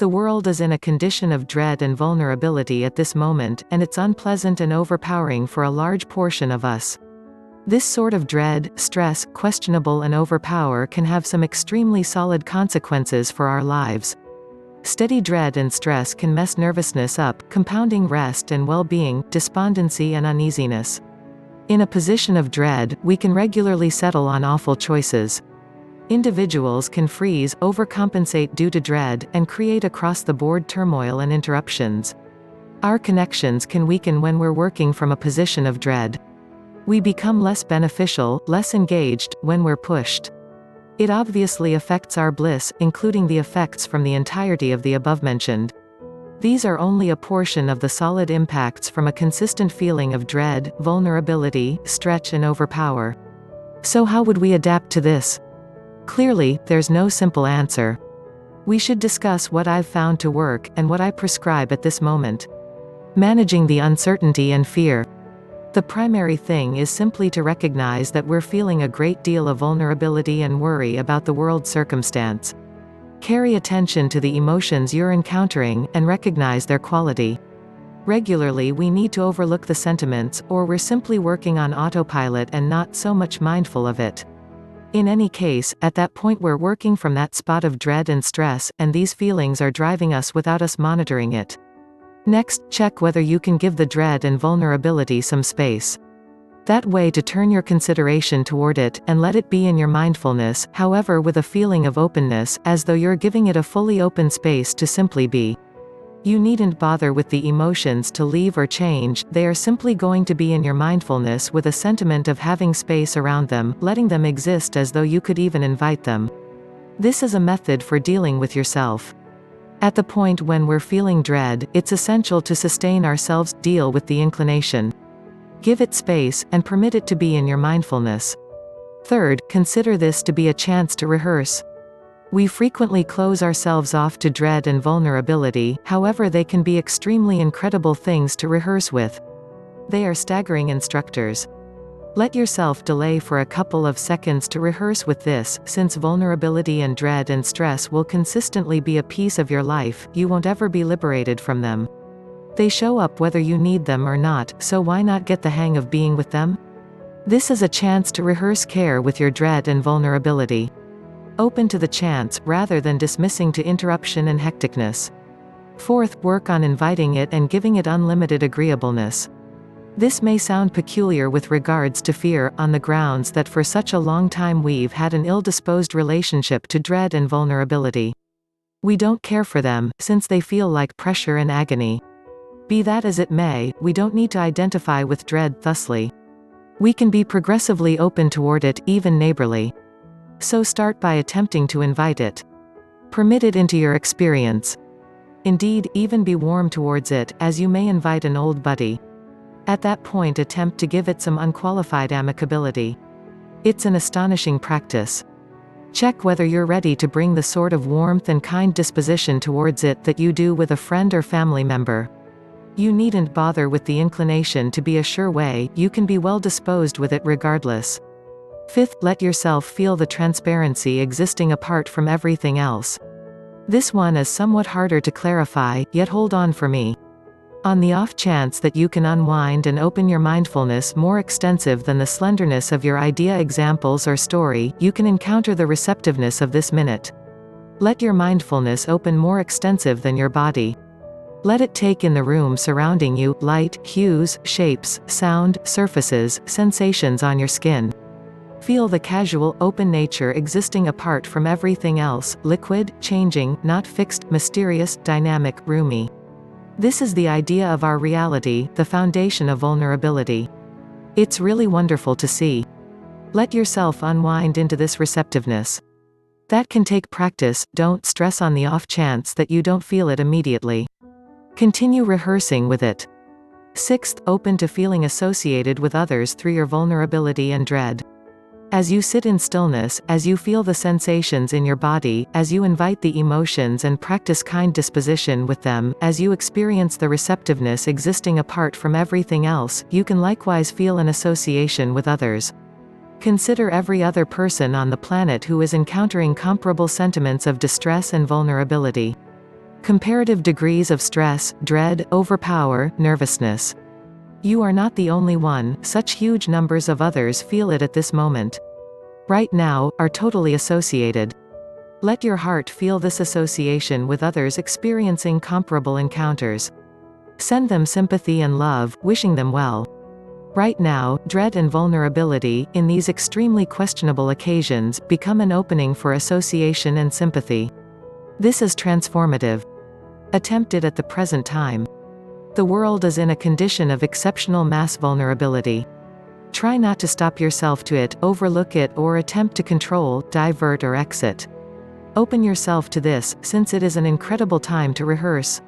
The world is in a condition of dread and vulnerability at this moment, and it's unpleasant and overpowering for a large portion of us. This sort of dread, stress, questionable and overpower can have some extremely solid consequences for our lives. Steady dread and stress can mess nervousness up, compounding rest and well-being, despondency and uneasiness. In a position of dread, we can regularly settle on awful choices. Individuals can freeze, overcompensate due to dread, and create across-the-board turmoil and interruptions. Our connections can weaken when we're working from a position of dread. We become less beneficial, less engaged, when we're pushed. It obviously affects our bliss, including the effects from the entirety of the above-mentioned. These are only a portion of the solid impacts from a consistent feeling of dread, vulnerability, stretch and overpower. So how would we adapt to this? Clearly, there's no simple answer. We should discuss what I've found to work, and what I prescribe at this moment. Managing the uncertainty and fear. The primary thing is simply to recognize that we're feeling a great deal of vulnerability and worry about the world's circumstance. Carry attention to the emotions you're encountering, and recognize their quality. Regularly we need to overlook the sentiments, or we're simply working on autopilot and not so much mindful of it. In any case, at that point we're working from that spot of dread and stress, and these feelings are driving us without us monitoring it. Next, check whether you can give the dread and vulnerability some space. That way to turn your consideration toward it, and let it be in your mindfulness, however with a feeling of openness, as though you're giving it a fully open space to simply be. You needn't bother with the emotions to leave or change, they are simply going to be in your mindfulness with a sentiment of having space around them, letting them exist as though you could even invite them. This is a method for dealing with yourself. At the point when we're feeling dread, it's essential to sustain ourselves, deal with the inclination. Give it space, and permit it to be in your mindfulness. Third, consider this to be a chance to rehearse. We frequently close ourselves off to dread and vulnerability, however they can be extremely incredible things to rehearse with. They are staggering instructors. Let yourself delay for a couple of seconds to rehearse with this, since vulnerability and dread and stress will consistently be a piece of your life, you won't ever be liberated from them. They show up whether you need them or not, so why not get the hang of being with them? This is a chance to rehearse care with your dread and vulnerability. Open to the chance, rather than dismissing to interruption and hecticness. Fourth, work on inviting it and giving it unlimited agreeableness. This may sound peculiar with regards to fear, on the grounds that for such a long time we've had an ill-disposed relationship to dread and vulnerability. We don't care for them, since they feel like pressure and agony. Be that as it may, we don't need to identify with dread thusly. We can be progressively open toward it, even neighborly. So start by attempting to invite it. Permit it into your experience. Indeed, even be warm towards it, as you may invite an old buddy. At that point attempt to give it some unqualified amicability. It's an astonishing practice. Check whether you're ready to bring the sort of warmth and kind disposition towards it that you do with a friend or family member. You needn't bother with the inclination to be a sure way, you can be well disposed with it regardless. Fifth, let yourself feel the transparency existing apart from everything else. This one is somewhat harder to clarify, yet hold on for me. On the off chance that you can unwind and open your mindfulness more extensive than the slenderness of your idea, examples or story, you can encounter the receptiveness of this minute. Let your mindfulness open more extensive than your body. Let it take in the room surrounding you, light, hues, shapes, sound, surfaces, sensations on your skin. Feel the casual, open nature existing apart from everything else, liquid, changing, not fixed, mysterious, dynamic, roomy. This is the idea of our reality, the foundation of vulnerability. It's really wonderful to see. Let yourself unwind into this receptiveness. That can take practice, don't stress on the off chance that you don't feel it immediately. Continue rehearsing with it. Sixth, open to feeling associated with others through your vulnerability and dread. As you sit in stillness, as you feel the sensations in your body, as you invite the emotions and practice kind disposition with them, as you experience the receptiveness existing apart from everything else, you can likewise feel an association with others. Consider every other person on the planet who is encountering comparable sentiments of distress and vulnerability. Comparative degrees of stress, dread, overpower, nervousness. You are not the only one, such huge numbers of others feel it at this moment. Right now, are totally associated. Let your heart feel this association with others experiencing comparable encounters. Send them sympathy and love, wishing them well. Right now, dread and vulnerability, in these extremely questionable occasions, become an opening for association and sympathy. This is transformative. Attempt it at the present time. The world is in a condition of exceptional mass vulnerability. Try not to stop yourself to it, overlook it, or attempt to control, divert, or exit. Open yourself to this, since it is an incredible time to rehearse.